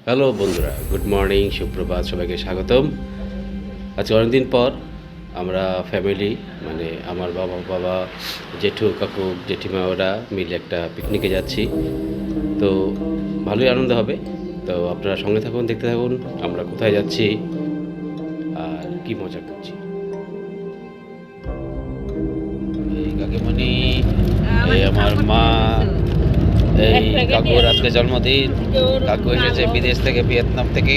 Hello বন্ধুরা, good morning, সুপ্রভাত, সবাইকে স্বাগতম। আজকে অনেকদিন পর আমরা ফ্যামিলি মানে আমার বাবা, জেঠু, কাকু, জেঠিমা ওরা মিলে একটা পিকনিকে যাচ্ছি। তো ভালোই আনন্দ হবে। তো আপনারা সঙ্গে থাকুন, দেখতে থাকুন আমরা কোথায় যাচ্ছি আর কি মজা করছি। এই কাকিমণি, এই আমার মা, এই কাকুর আজকে জন্মদিন। কাকু এসেছে বিদেশ থেকে, ভিয়েতনাম থেকে।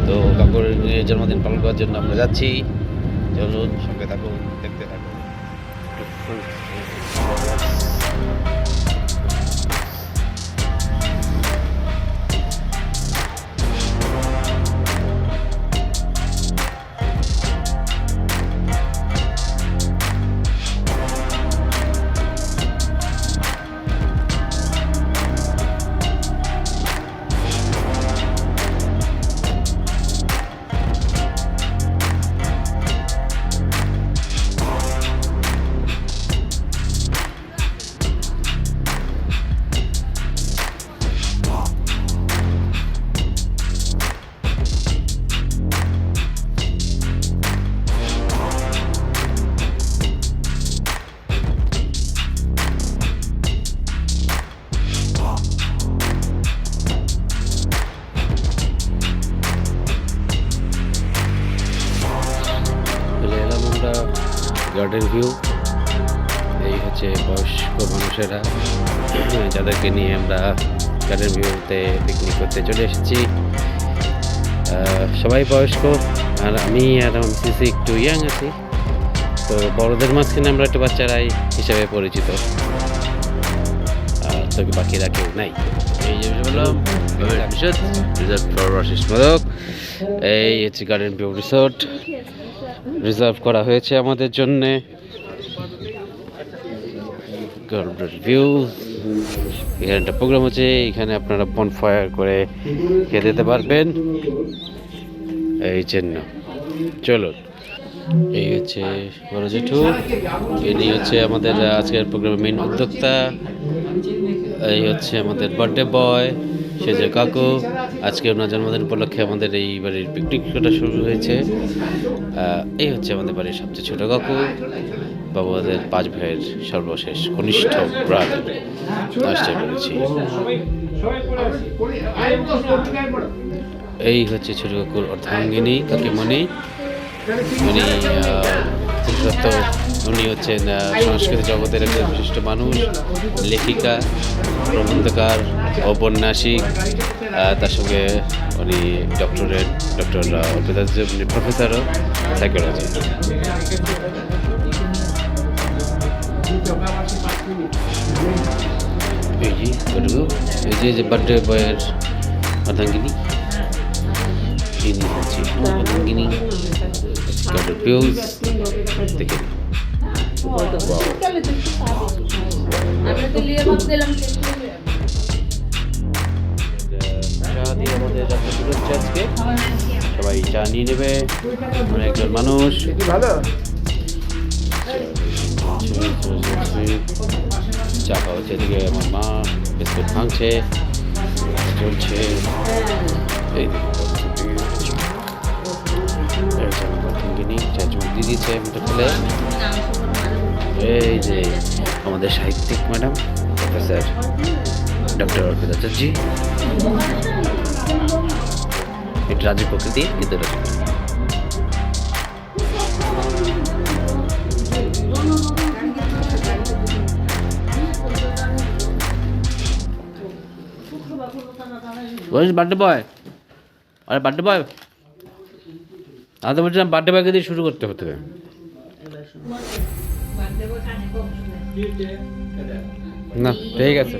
তো কাকুর জন্মদিন পালন করার জন্য আমরা যাচ্ছি। চলুন সঙ্গে থাকুন, দেখতে থাকুন। Garden view. এই হচ্ছে বয়স্ক মানুষেরা, যাদেরকে নিয়ে আমরা গার্ডেন ভিউতে পিকনিক করতে চলে এসেছি। সবাই বয়স্ক, আর আমি আর আমার সিসি একটু ইয়াং আছি। তো বড়দের মাঝখানে আমরা একটু বাচ্চারাই হিসেবে পরিচিত, আর তো বাকিরা কেউ নাই। এই যে বললাম এই হচ্ছে গার্ডেন ভিউ রিসোর্ট, রিজার্ভ করা হয়েছে আমাদের জন্যে। গার্ডেন ভিউ, এখানে একটা প্রোগ্রাম হচ্ছে, এখানে আপনারা বনফায়ার করে খেয়ে দিতে পারবেন। এই জন্য চলুন। এই হচ্ছে বড় জেঠু, ইনি হচ্ছে আমাদের আজকের প্রোগ্রামের মেইন উদ্যোক্তা। এই হচ্ছে আমাদের বার্থডে বয়, সে যে কাকু। আজকে ওনার জন্মদিন উপলক্ষে আমাদের এই বাড়ির পিকনিকটা শুরু হয়েছে। এই হচ্ছে আমাদের বাড়ির সবচেয়ে ছোট কাকু, বাবাদের 5 ভাইয়ের সর্বশেষ কনিষ্ঠ ব্রাদার আসতে পেরেছি। এই হচ্ছে ছোট কাকুর অর্ধাঙ্গিনী কাকিমণি। উনি হচ্ছেন সংস্কৃত জগতের একজন বিশিষ্ট মানুষ, লেখিকা, প্রবন্ধকার, ঔপন্যাসিক। তার সঙ্গে উনি ডক্টর প্রফেসরও সাইকোলজি। এই যে বার্থডে বয়ের অর্ধাঙ্গিনী, ইনি হচ্ছে অর্ধাঙ্গিনী। দেখে আজকে সবাই চা নিয়ে নেবে, একজন মানুষ। চা খাওয়া হচ্ছে, এদিকে আমার মা বিস্কুট ভাঙছে, চলছে। এই দিয়ে দিয়েছে ফেলে। এই যে আমাদের সাহিত্যিক madam, professor doctor Arpita Chatterjee. এটা রাজীব প্রকৃতি, কিন্তু বার্থডে বয়, আরে বার্থডে বয়, আমি তো বলছিলাম বার্থডে বয়কে দিয়ে শুরু করতে হতে হবে। না ঠিক আছে,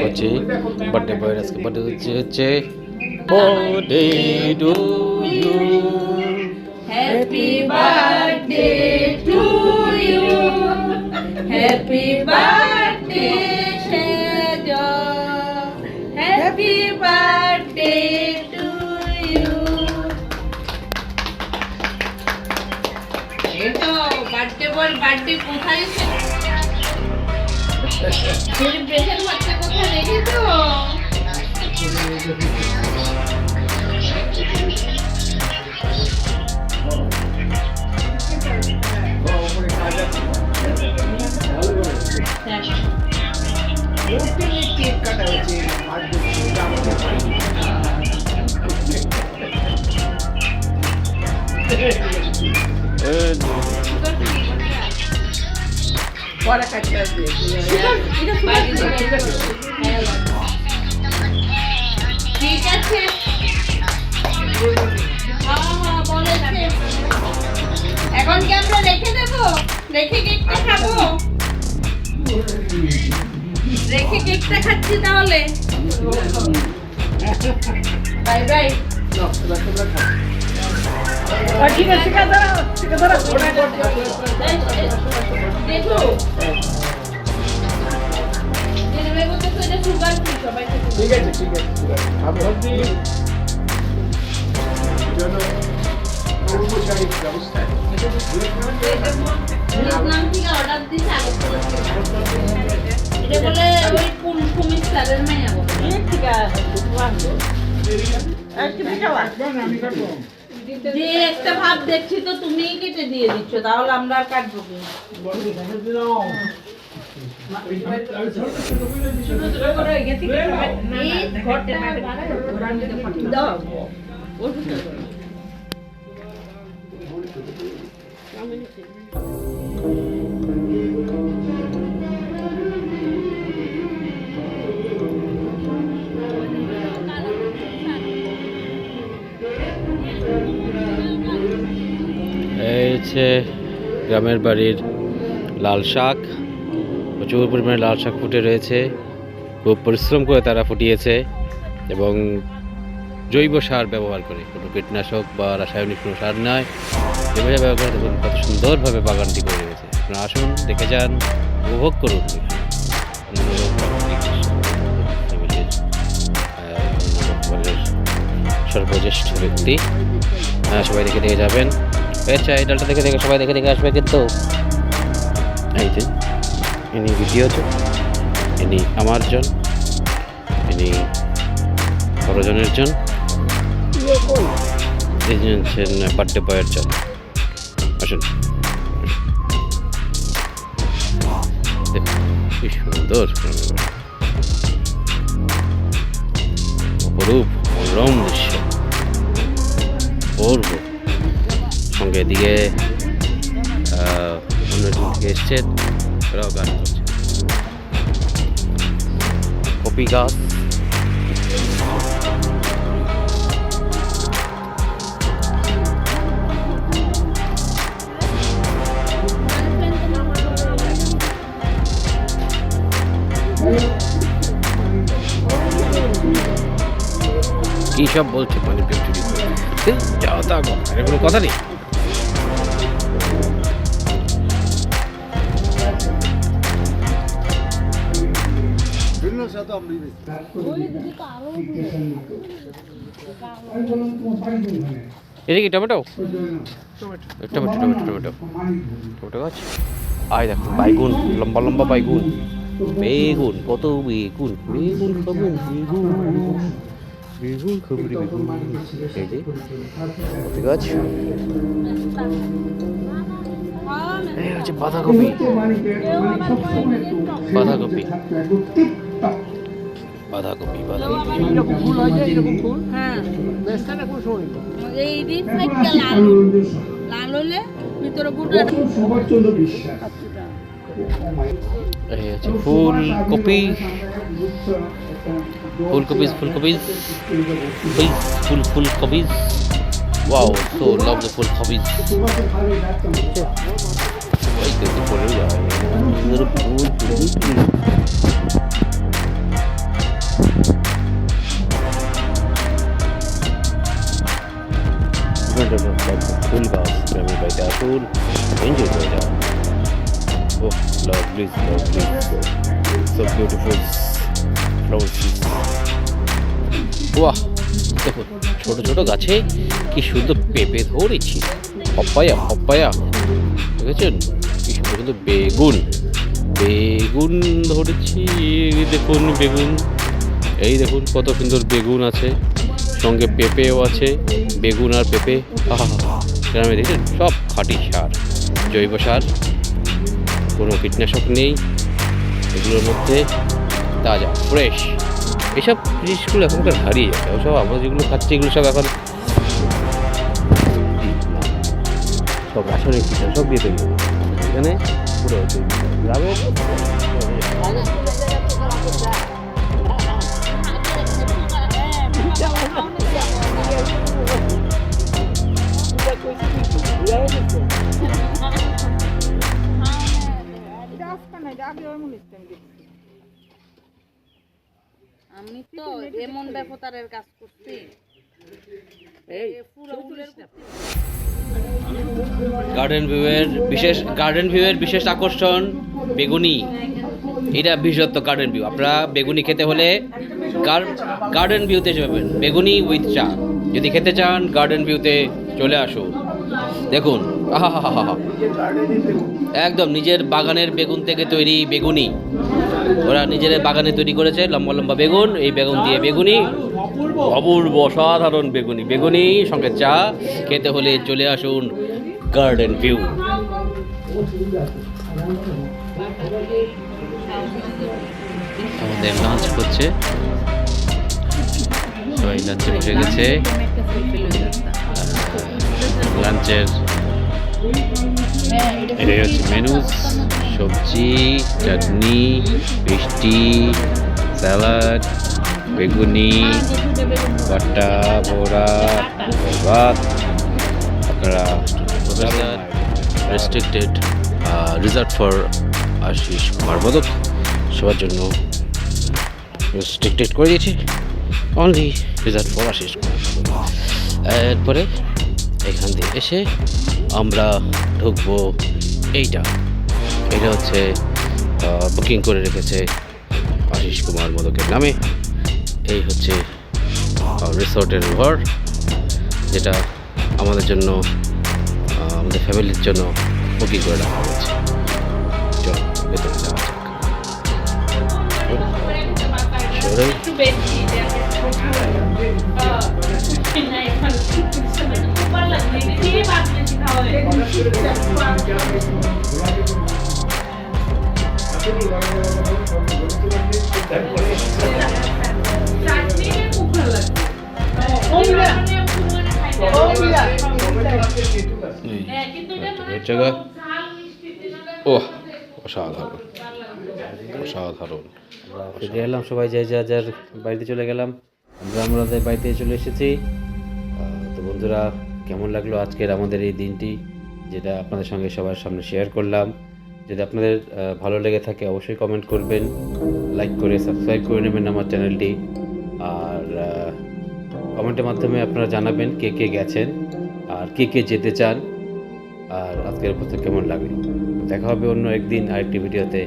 হচ্ছে বার্থডে বয়ের আজকে বার্থডে হচ্ছে। Birthday to you, happy birthday to you, happy birthday happy birthday to you. এই তো বার্থডে বল, বার্থডে কোথায় সেলিব্রেশন হচ্ছে কোথায় দেখেছো? কেক কাটা হয়েছে পরে কাটতে হবে ঠিক আছে, বলেছে। এখন কি আমরা রেখে দেবো? রেখে কেকটা খাবো? রেখে কেকটা খাচ্ছি তাহলে। Bye bye. ঠিক আছে ঠিক আছে ঠিক আছে দেখো ডেলিভারি করতে তো এটা সুগার ফ্রি, সবাই খেতে ঠিক আছে ঠিক আছে আমি ভাবছি জন্য কর্মচারী ব্যবস্থা ভিয়েতনাম থেকে অর্ডার দিছে আগরতলা থেকে। এটা বলে ওই কুমির স্যারের মাইয়া বলে। ঠিক আছে, যে একটা ভাব দেখছি তো তুমিই কেটে দিয়ে দিচ্ছ, তাহলে আমরা আর কাটবো কি? এই ঘরটা দাও। এই হচ্ছে গ্রামের বাড়ির লাল শাক। প্রচুর পরিমাণে লাল শাক ফুটে রয়েছে, খুব পরিশ্রম করে তারা ফুটিয়েছে এবং জৈব সার ব্যবহার করে, কোনো কীটনাশক বা রাসায়নিক কোনো সার নয়, যেভাবে ব্যবহার করে দেখুন কত সুন্দরভাবে বাগানটি করে রয়েছে। আপনারা আসুন, দেখে যান, উপভোগ করুন। সর্বজ্যেষ্ঠ ব্যক্তি, সবাই দেখে দেখে যাবেন। আচ্ছা, এই ডালটা দেখে দেখে সবাই দেখে দেখে আসবে কিন্তু। এই যে ইনি ভিডিও জন, ইনি আমার জন, ইনি বড়জনের জন, এই যে হচ্ছেন বার্থডে বয়ের জন। আসুন, কি সুন্দর অপরূপ মনোরম দৃশ্য, অপূর্ব। সঙ্গে এদিকে অন্যজন থেকে এসছেন, ওরাও গান করছে। কপি গাছ, কি সব বলছে মানে যাও তা কোনো কথা নেই। এটা কি tomato? Tomato tomato tomato tomato গাছ। আয় দেখুন বাইগুন, লম্বা লম্বা বাইগুন, বেগুন, কত বেগুন, বেগুন খাবেন, বেগুন বেগুন খাবি বেগুন। এই যে কপি গাছ, এই হচ্ছে বাঁধাকপি, বাঁধাকপি বাঁধাকপি বাঁধাকপি। হ্যাঁ, এই রিফ্লেক্টটা লাল লাল হলে ভিতরে গুড়টা এই হচ্ছে ফুলকপি, ফুলকপিজ ফুলকপিজ ফুলকপিজ। ওয়াও, সো লাভ দ্য ফুলকপিজ। ওই দেখতে পড়ে যায় ফুল ফুল গাছ গ্রামের বাড়িতে আসুন, এনজয় করে যান। Oh, lovely, lovely, so beautiful flowers. বাহ, দেখুন ছোট ছোট গাছে কি সুন্দর পেঁপে ধরেছি, পপায়া পপায়া দেখেছেন, কি সুন্দর সুন্দর বেগুন, বেগুন ধরেছি, এই দেখুন বেগুন, এই দেখুন কত সুন্দর বেগুন আছে, সঙ্গে পেঁপেও আছে, বেগুন আর পেঁপে। গ্রামে দেখছেন সব খাঁটি সার, জৈব সার, কোনো কীটনাশক নেই এগুলোর মধ্যে, তাজা ফ্রেশ। এইসব জিনিসগুলো এখনকার হারিয়ে যাচ্ছে, ওসব আমরা যেগুলো খাচ্ছি এগুলো সব এখন সব রাসায়নিক কীটনাশক সব দিয়ে তৈরি। এখানে পুরো গ্রামের আমি তো এমন ব্যাপারের কাজ করছি পুরো উলের গার্ডেন ভিউয়ের বিশেষ আকর্ষণ বেগুনি। এটা বিশেষত্ব গার্ডেন ভিউ। আপনারা বেগুনি খেতে হলে গার্ডেন ভিউতে যাবেন, বেগুনি উইথ চা। যদি খেতে চান গার্ডেন ভিউতে চলে আসুন। দেখুন আহা হা হা, একদম নিজের বাগানের বেগুন থেকে তৈরি বেগুনি। ওরা নিজের বাগানে তৈরি করেছে লম্বা লম্বা বেগুন, এই বেগুন দিয়ে বেগুনি, অপূর্ব অসাধারণ বেগুনি। বেগুনি সঙ্গে চা, খেতে হলে চলে আসুন গার্ডেন ভিউ। আমাদের লাঞ্চ করছে, সবাই লাঞ্চে বসে গেছে। লাঞ্চের এটাই হচ্ছে মেনু, সবজি, চাটনি, মিষ্টি, স্যালাড, বেগুনি, বাটা, বড়া, ভাত। আপনারা restricted, reserve for Ashis Kumar Modak, সবার জন্য রেস্ট্রিক্টেড করে দিয়েছি, only reserve for Ashis Kumar Modak. এরপরে এখান দিয়ে এসে আমরা ঢুকবো এটা হচ্ছে বুকিং করে রেখেছে আশিস কুমার মোদকের নামে। এই হচ্ছে রিসোর্টের ঘর, যেটা আমাদের জন্য, আমাদের ফ্যামিলির জন্য বুকিং করে রাখা হয়েছে। চলো ভেতরে যাওয়া যাক। একটু বেশি ওহ অসাধারণ অসাধারণ। ফিরে এলাম, সবাই যার বাড়িতে চলে গেলাম। আমরা আমাদের বাড়িতে চলে এসেছি। তো বন্ধুরা, কেমন লাগলো আজকের আমাদের এই দিনটি, যেটা আপনাদের সঙ্গে সবার সামনে শেয়ার করলাম। যদি আপনাদের ভালো লেগে থাকে অবশ্যই কমেন্ট করবেন, লাইক করে সাবস্ক্রাইব করে নেবেন আমার চ্যানেলটি। আর কমেন্টের মাধ্যমে আপনারা জানাবেন কে কে গেছেন আর কে যেতে চান, আর আজকের উপস্থিত কেমন লাগে। দেখা হবে অন্য একদিন আরেকটি ভিডিওতে।